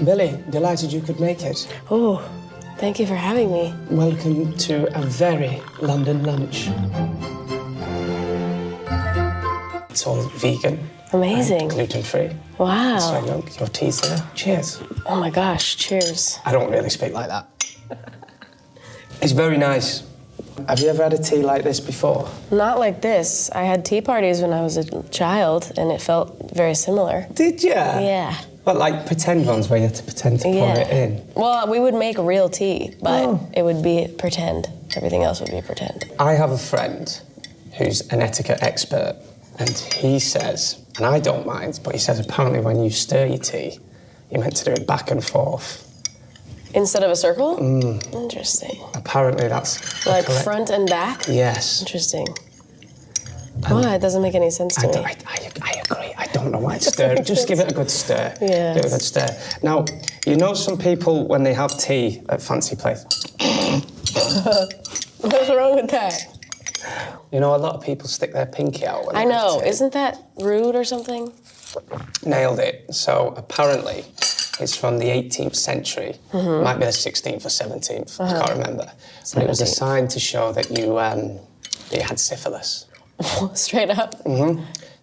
Billy, delighted you could make it. Oh, thank you for having me. Welcome to a very London lunch. It's all vegan. Amazing. Gluten-free. Wow. So your tea's there. Cheers. Oh my gosh, cheers. I don't really speak like that. It's very nice. Have you ever had a tea like this before? Not like this. I had tea parties when I was a child, and it felt very similar. Did you? Yeah. But like pretend ones where you had to pretend to pour it in? Well, we would make real tea, but it would be pretend. Everything else would be pretend. I have a friend who's an etiquette expert, and he says, and I don't mind, but he says apparently when you stir your tea, you're meant to do it back and forth. Instead of a circle? Interesting. Apparently that's... Like front and back? Yes. Interesting. Why? It doesn't make any sense to me. I agree. I don't know why it's stir. Just give it a good stir. Yeah. Give it a good stir. Now, you know some people, when they have tea at fancy places... What's wrong with that? You know, a lot of people stick their pinky out when I they have know. tea. Isn't that rude or something? Nailed it. So apparently, it's from the 18th century. Might be the 16th or 17th. I can't remember. But it was a sign to show that you had syphilis. Straight up?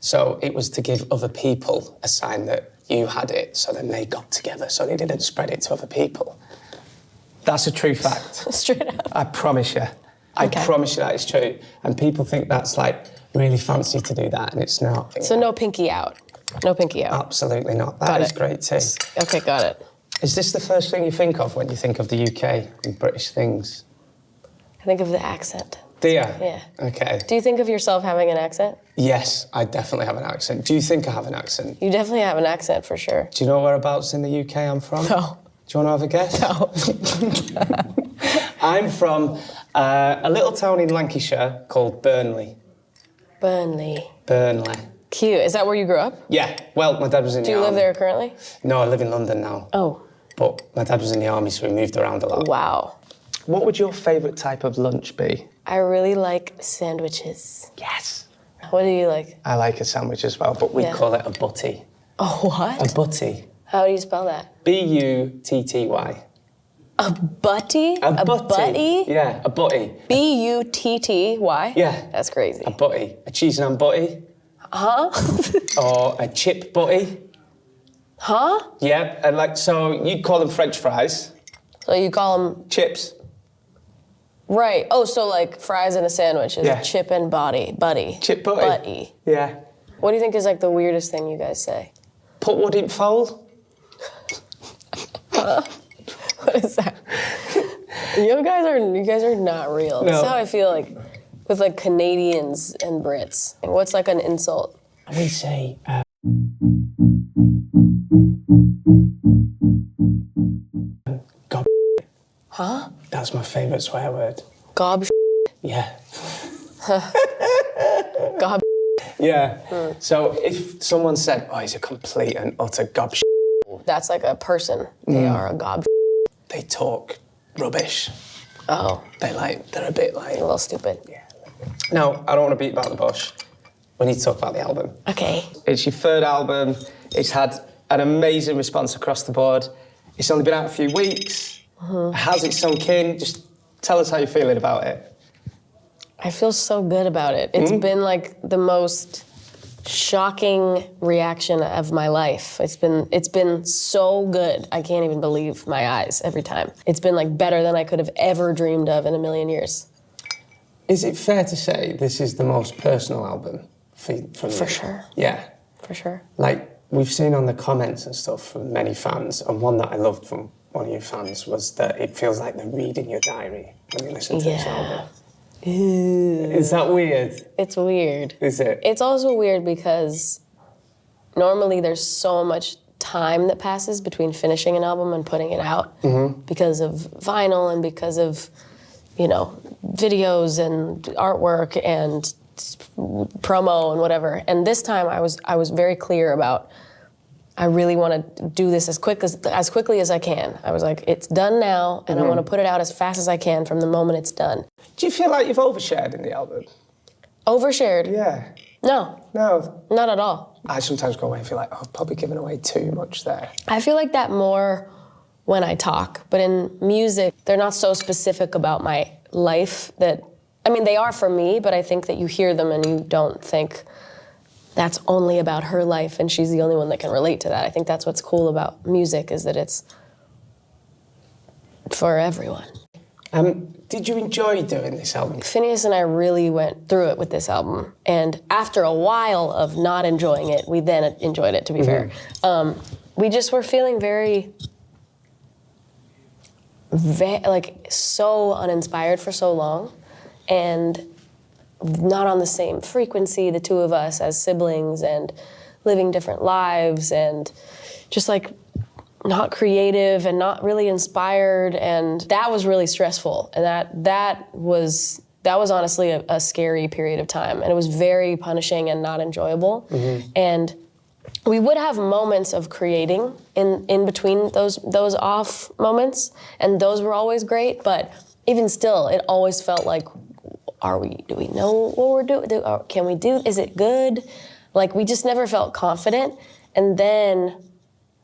So it was to give other people a sign that you had it, so then they got together, so they didn't spread it to other people. That's a true fact. Straight up. I promise you. I promise you that is true. And people think that's like really fancy to do that, and it's not. So no pinky out. No pinky out. Absolutely not. That is great too. Okay, got it. Is this the first thing you think of when you think of the UK and British things? I think of the accent. Do you? Yeah. Okay. Do you think of yourself having an accent? Yes, I definitely have an accent. Do you think I have an accent? You definitely have an accent for sure. Do you know whereabouts in the UK I'm from? No. Do you want to have a guess? No. I'm from a little town in Lancashire called Burnley. Burnley. Burnley. Cute. Is that where you grew up? Yeah. Well, my dad was in the army. Do you live there currently? No, I live in London now. Oh. But my dad was in the army, so we moved around a lot. Wow. What would your favourite type of lunch be? I really like sandwiches. Yes. What do you like? I like a sandwich as well, but we call it a butty. Oh, what? A butty. How do you spell that? B-U-T-T-Y. A butty? A butty? butty? Yeah, a butty. B-U-T-T-Y? Yeah. That's crazy. A butty. A cheese and ham butty. Huh? Or a chip butty. Huh? Yeah, and like, so you'd call them French fries. So you call them... Chips. Right. Oh, so like fries in a sandwich is Yeah. a chip and buddy. Chip butty. Butty. Yeah. What do you think is like the weirdest thing you guys say? Put wood in fold. What is that? You guys are not real. No. That's how I feel like with like Canadians and Brits. What's like an insult? We say, gob. Huh? That's my favourite swear word. Gob. Yeah. Gob. Yeah. So if someone said, oh, he's a complete and utter gob, That's like a person. They are a gob. they talk rubbish. Oh, They're a bit like... a little stupid. Yeah. Now, I don't want to beat about the bush. We need to talk about the album. Okay. It's your third album. It's had an amazing response across the board. It's only been out a few weeks. How's it sunk in? Just tell us how you're feeling about it. I feel so good about it. It's been like the most shocking reaction of my life. It's been so good. I can't even believe my eyes every time. It's been like better than I could have ever dreamed of in a million years. Is it fair to say this is the most personal album from you? For sure. Yeah. For sure. Like, we've seen on the comments and stuff from many fans, and one that I loved from one of your fans was that it feels like they're reading your diary when you listen to this album. Is that weird? It's weird. Is it? It's also weird because normally there's so much time that passes between finishing an album and putting it out because of vinyl and because of, you know, videos and artwork and promo and whatever. And this time I was very clear about I really want to do this as quickly as I can. I was like, it's done now, and I want to put it out as fast as I can from the moment it's done. Do you feel like you've overshared in the album? Overshared? Yeah. No, No. not at all. I sometimes go away and feel like, oh, I've probably given away too much there. I feel like that more when I talk, but in music, they're not so specific about my life that, I mean, they are for me, but I think that you hear them and you don't think that's only about her life and she's the only one that can relate to that. I think that's what's cool about music, is that it's for everyone. Did you enjoy doing this album? Phineas and I really went through it with this album, and after a while of not enjoying it, we then enjoyed it, to be fair. We just were feeling very, like, so uninspired for so long, and not on the same frequency, the two of us as siblings, and living different lives, and just like not creative and not really inspired, and that was really stressful, and that was honestly a scary period of time, and it was very punishing and not enjoyable. And we would have moments of creating in between those off moments, and those were always great, but even still, it always felt like, do we know what we're doing? Can we do, is it good? Like, we just never felt confident, and then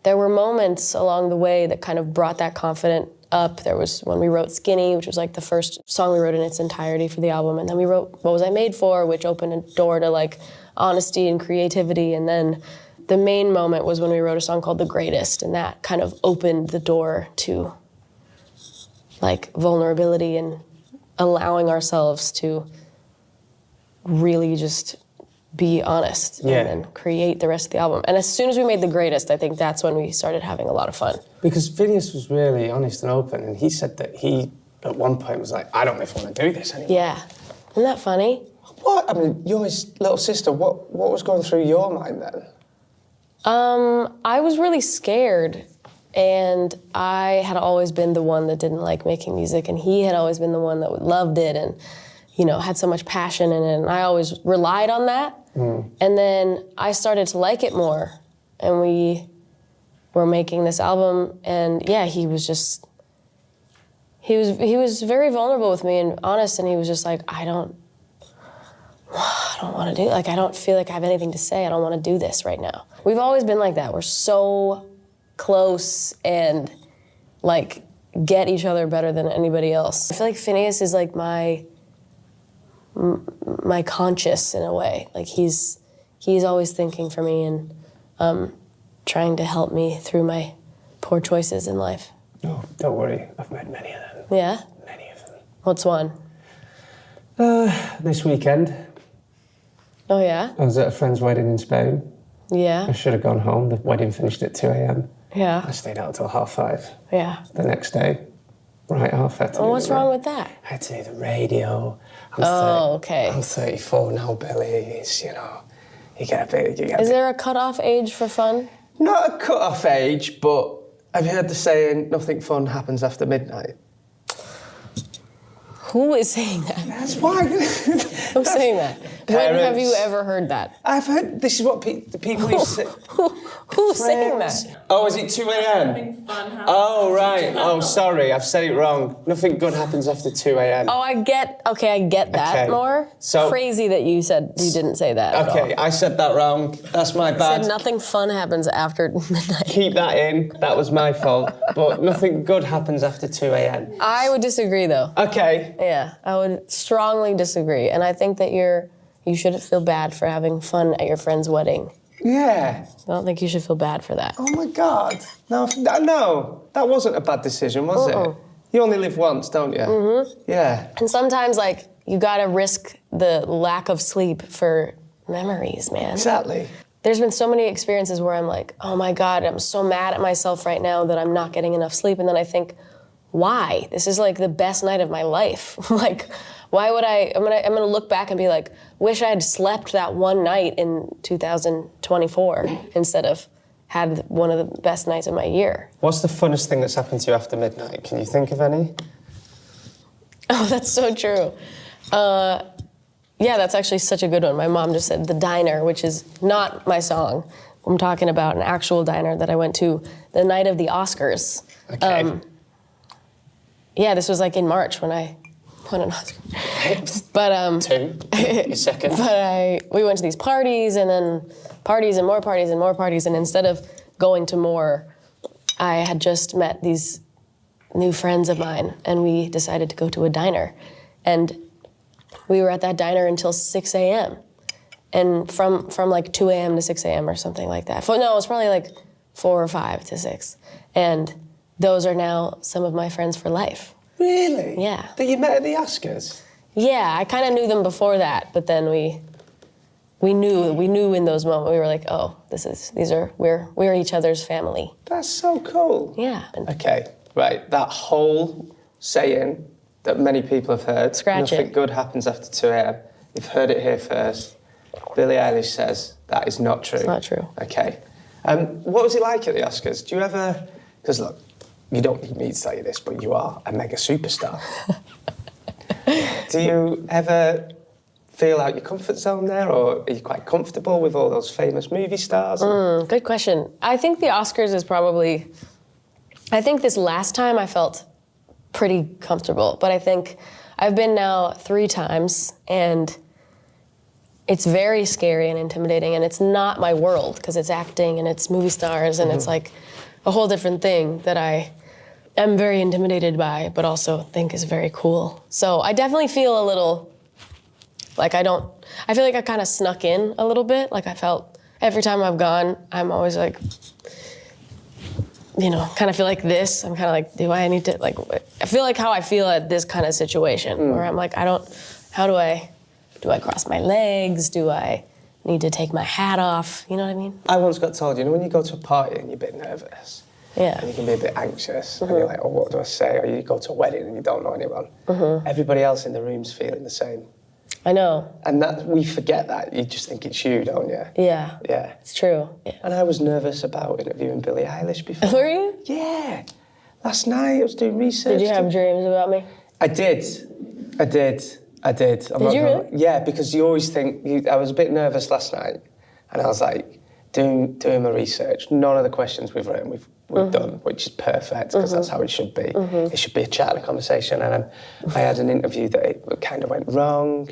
there were moments along the way that kind of brought that confidence up. There was when we wrote Skinny, which was like the first song we wrote in its entirety for the album, and then we wrote What Was I Made For, which opened a door to like honesty and creativity, and then the main moment was when we wrote a song called The Greatest, and that kind of opened the door to like vulnerability and allowing ourselves to really just be honest and then create the rest of the album. And as soon as we made The Greatest, I think that's when we started having a lot of fun. Because Phineas was really honest and open, and he said that he, at one point, was like, I don't know if I want to do this anymore. Yeah. Isn't that funny? What? I mean, you're his little sister. What was going through your mind then? I was really scared, and I had always been the one that didn't like making music, and he had always been the one that loved it and, you know, had so much passion in it, and I always relied on that. And then I started to like it more, and we were making this album, and yeah, he was very vulnerable with me and honest, and he was just like, I don't want to do, like, I don't feel like I have anything to say. I don't want to do this right now. We've always been like that. We're so close and like get each other better than anybody else. I feel like Phineas is like my conscience in a way. Like he's always thinking for me and trying to help me through my poor choices in life. No, don't worry. I've made many of them. Yeah? Many of them. What's one? This weekend, Oh yeah? I was at a friend's wedding in Spain. Yeah. I should have gone home. The wedding finished at 2 a.m. Yeah. I stayed out until 5:30. Yeah. The next day, right off. Well, what's wrong with that? I had to do the radio. Okay. I'm 34 now, Billy. It's, you know, you get a bit. Is there a cutoff age for fun? Not a cut-off age, but have you heard the saying, nothing fun happens after midnight? Who is saying that? That's why. Who's saying that? When have you ever heard that? I've heard, this is what the people used to say. Who's saying that? Oh, is it 2 a.m.? Oh, right. Oh, sorry, I've said it wrong. Nothing good happens after 2 a.m. Oh, I get that Okay. more. So- crazy that you said you didn't say that at Okay, all. I said that wrong. That's my bad. Said nothing fun happens after midnight. Keep that in. That was my fault. But nothing good happens after 2 a.m. I would disagree, though. Okay. Yeah, I would strongly disagree. And I think that you shouldn't feel bad for having fun at your friend's wedding. Yeah. I don't think you should feel bad for that. Oh my God. No, that wasn't a bad decision, was it? You only live once, don't you? Mm-hmm. Yeah. And sometimes, like, you gotta risk the lack of sleep for memories, man. Exactly. There's been so many experiences where I'm like, oh my God, I'm so mad at myself right now that I'm not getting enough sleep. And then I think, why? This is like the best night of my life. Like, why would I'm gonna look back and be like, wish I had slept that one night in 2024 instead of had one of the best nights of my year. What's the funnest thing that's happened to you after midnight? Can you think of any? Oh, that's so true. Yeah, that's actually such a good one. My mom just said The Diner, which is not my song. I'm talking about an actual diner that I went to the night of the Oscars. Okay. Yeah, this was like in March when I won an Oscar. But Two. Your second. But we went to these parties and then parties and more parties and more parties, and instead of going to more, I had just met these new friends of mine, and we decided to go to a diner, and we were at that diner until 6 a.m. and from like 2 a.m. to 6 a.m. or something like that. No, it was probably like 4 or 5 to 6, and those are now some of my friends for life. Really? Yeah. That you met at the Oscars? Yeah, I kind of knew them before that, but then we knew in those moments, we were like, oh, we're each other's family. That's so cool. Yeah. Okay, right. That whole saying that many people have heard, Scratch nothing it. good happens after 2 a.m. You've heard it here first. Billie Ilish says that is not true. It's not true. Okay. What was it like at the Oscars? Do you ever... Because look, you don't need me to tell you this, but you are a mega superstar. Do you ever feel out your comfort zone there, or are you quite comfortable with all those famous movie stars? Good question. I think the Oscars is probably... I think this last time I felt pretty comfortable, but I think I've been now 3 times, and it's very scary and intimidating, and it's not my world, because it's acting and it's movie stars, and it's like a whole different thing that I am very intimidated by, but also think is very cool. So I definitely feel a little, like I feel like I kind of snuck in a little bit. Like I felt every time I've gone, I'm always like, you know, kind of feel like this. I'm kind of like, do I need to, like, I feel like how I feel at this kind of situation, where I'm like, how do I cross my legs? Do I need to take my hat off? You know what I mean? I once got told, you know, when you go to a party and you're a bit nervous, Yeah. and you can be a bit anxious, and you're like, oh, what do I say? Or you go to a wedding and you don't know anyone. Everybody else in the room's feeling the same. I know. And we forget that. You just think it's you, don't you? Yeah. Yeah. It's true. Yeah. And I was nervous about interviewing Billie Ilish before. Were you? Yeah. Last night I was doing research. Did you have dreams about me? I did. Did you really? Yeah, because you always think... I was a bit nervous last night, and I was like, doing my research, none of the questions we've written, we've done, which is perfect, because that's how it should be. It should be a chat and a conversation, and I had an interview that it kind of went wrong,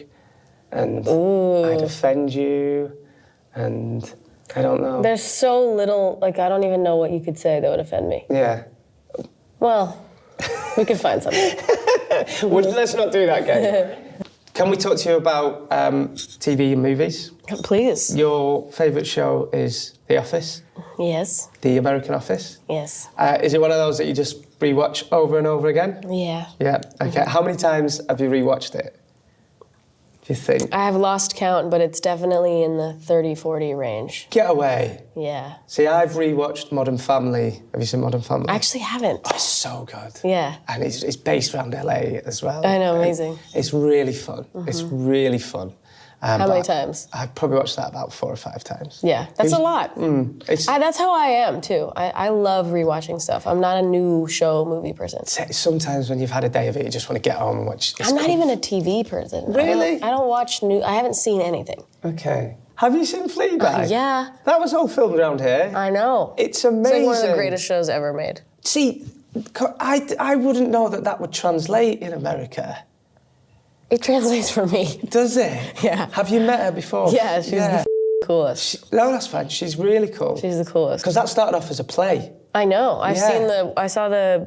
and I'd offend you, and I don't know. There's so little, like, I don't even know what you could say that would offend me. Yeah. Well, we could find something. Well, let's not do that, game. Can we talk to you about TV and movies? Please. Your favourite show is The Office? Yes. The American Office? Yes. Is it one of those that you just rewatch over and over again? Yeah. Yeah, okay. How many times have you rewatched it, do you think? I have lost count, but it's definitely in the 30, 40 range. Get away. Yeah. See, I've rewatched Modern Family. Have you seen Modern Family? I actually haven't. Oh, it's so good. Yeah. And it's based around LA as well. I know, And amazing. it's really fun. It's really fun. How many times? I've probably watched that about 4 or 5 times. Yeah, that's a lot. That's how I am, too. I love rewatching stuff. I'm not a new show movie person. Sometimes when you've had a day of it, you just want to get home and watch. I'm not even a TV person. Really? I don't watch I haven't seen anything. Okay. Have you seen Fleabag? Yeah. That was all filmed around here. I know. It's amazing. It's like one of the greatest shows ever made. See, I wouldn't know that would translate in America. It translates for me. Does it? Yeah. Have you met her before? Yeah, she's the coolest. No, that's fine. She's really cool. She's the coolest. Because that started off as a play. I know. I saw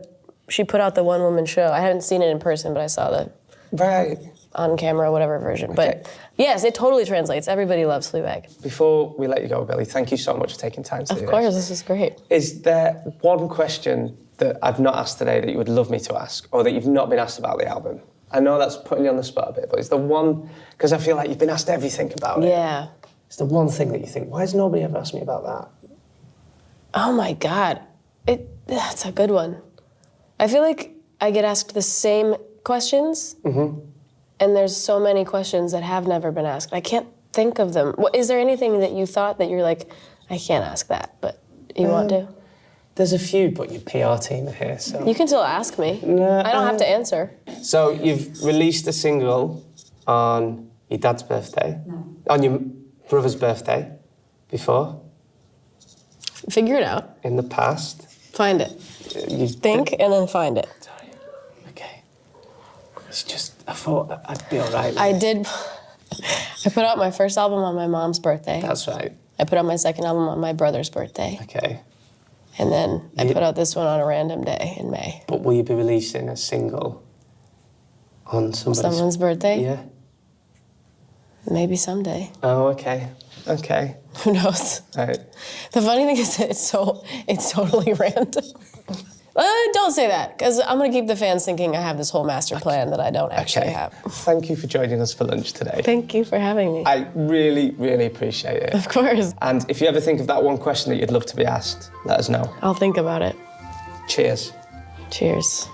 she put out the one-woman show. I haven't seen it in person, but I saw the Right. on-camera, whatever version. But yes, it totally translates. Everybody loves Fleabag. Before we let you go, Billy, thank you so much for taking time to do this. Of course, this is great. Is there one question that I've not asked today that you would love me to ask, or that you've not been asked about the album? I know that's putting you on the spot a bit, but is there one, because I feel like you've been asked everything about it. Yeah. Is there one thing that you think, why has nobody ever asked me about that? Oh my God. That's a good one. I feel like I get asked the same questions, and there's so many questions that have never been asked. I can't think of them. Is there anything that you thought that you're like, I can't ask that, but you want to? There's a few, but your PR team are here, so... You can still ask me. No, I don't have to answer. So you've released a single on your dad's birthday? No. On your brother's birthday before? Figure it out. In the past? Find it. Think and then find it. Sorry. Okay. It's just, I thought I'd be all right. I did. I put out my first album on my mom's birthday. That's right. I put out my second album on my brother's birthday. Okay. And then I put out this one on a random day in May. But will you be releasing a single on Someone's birthday? Yeah. Maybe someday. Oh, okay. Okay. Who knows? Right. The funny thing is that it's totally random. Don't say that, because I'm going to keep the fans thinking I have this whole master plan that I don't actually have. Thank you for joining us for lunch today. Thank you for having me. I really, really appreciate it. Of course. And if you ever think of that one question that you'd love to be asked, let us know. I'll think about it. Cheers. Cheers.